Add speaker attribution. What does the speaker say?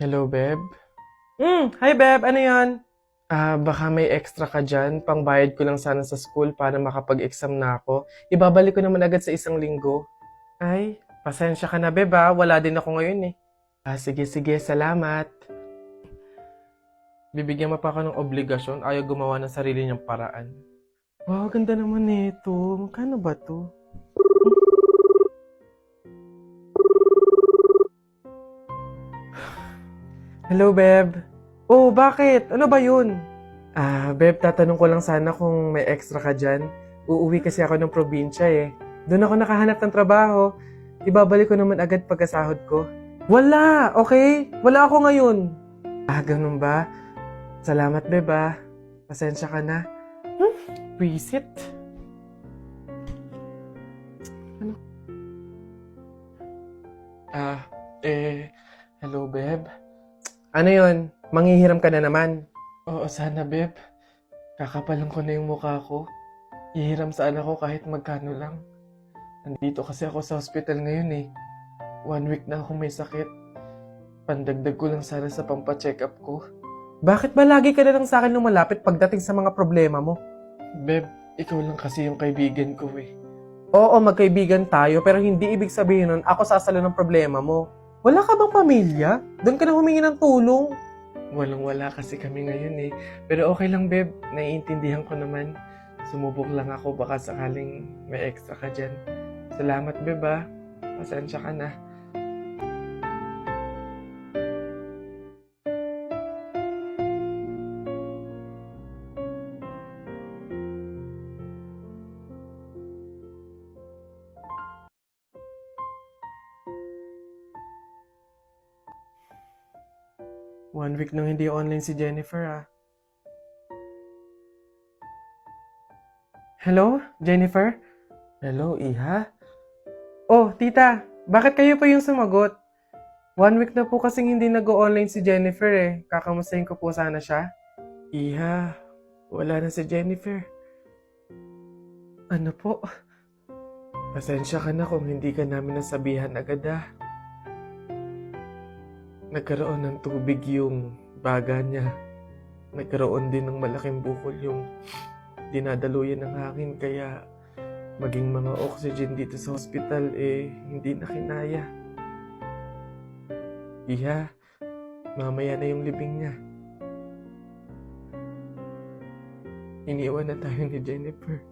Speaker 1: Hello, Beb.
Speaker 2: Hi Beb, ano yan?
Speaker 1: Baka may extra ka dyan. Pangbayad ko lang sana sa school para makapag-exam na ako. Ibabalik ko naman agad sa isang linggo. Ay, pasensya ka na, Beb, ah. Wala din ako ngayon eh. Sige, sige. Salamat. Bibigyan mo pa ako ng obligasyon. Ayaw gumawa ng sarili niyang paraan. Wow, ganda naman nito. Magkano ba to? Hello, Beb. Oh, bakit? Ano ba yun? Beb, tatanong ko lang sana kung may extra ka dyan. Uuwi kasi ako ng probinsya eh. Doon ako nakahanap ng trabaho. Ibabalik ko naman agad pagkasahod ko. Wala, okay? Wala ako ngayon. Ganun ba? Salamat, Beb, ah. Pasensya ka na. Visit? Ano? Ah, hello, Beb. Ano yon? Manghihiram ka na naman? Oo, sana, Beb. Kakapalan ko na yung mukha ko. Ihiram sa anak ko kahit magkano lang. Nandito kasi ako sa hospital ngayon eh. 1 week na akong may sakit. Pandagdag ko lang sana sa pampacheck up ko. Bakit ba lagi ka na lang sa akin lumalapit pagdating sa mga problema mo? Beb, ikaw lang kasi yung kaibigan ko eh. Oo, magkaibigan tayo pero hindi ibig sabihin nun ako sasalo ng problema mo. Wala ka bang pamilya? Doon ka na humingi ng tulong. Walang-wala kasi kami ngayon eh. Pero okay lang, Beb. Naiintindihan ko naman. Sumubok lang ako baka sakaling may extra ka dyan. Salamat, Beb, ah. Pasensya ka na. One week nang hindi online si Jennifer, ah. Hello, Jennifer? Hello, Iha? Oh, tita, bakit kayo pa yung sumagot? 1 week na po kasing hindi nag-online si Jennifer eh. Kakamustahin ko po sana siya. Iha, wala na si Jennifer. Ano po? Pasensya ka na kung hindi ka namin nasabihan agad ah. Nagkaroon ng tubig yung baga niya. Nagkaroon din ng malaking bukol yung dinadaluyan ng hangin kaya maging mga oxygen dito sa hospital eh hindi na kinaya. Iha, mamaya na yung libing niya. Iniwan na tayo ni Jennifer.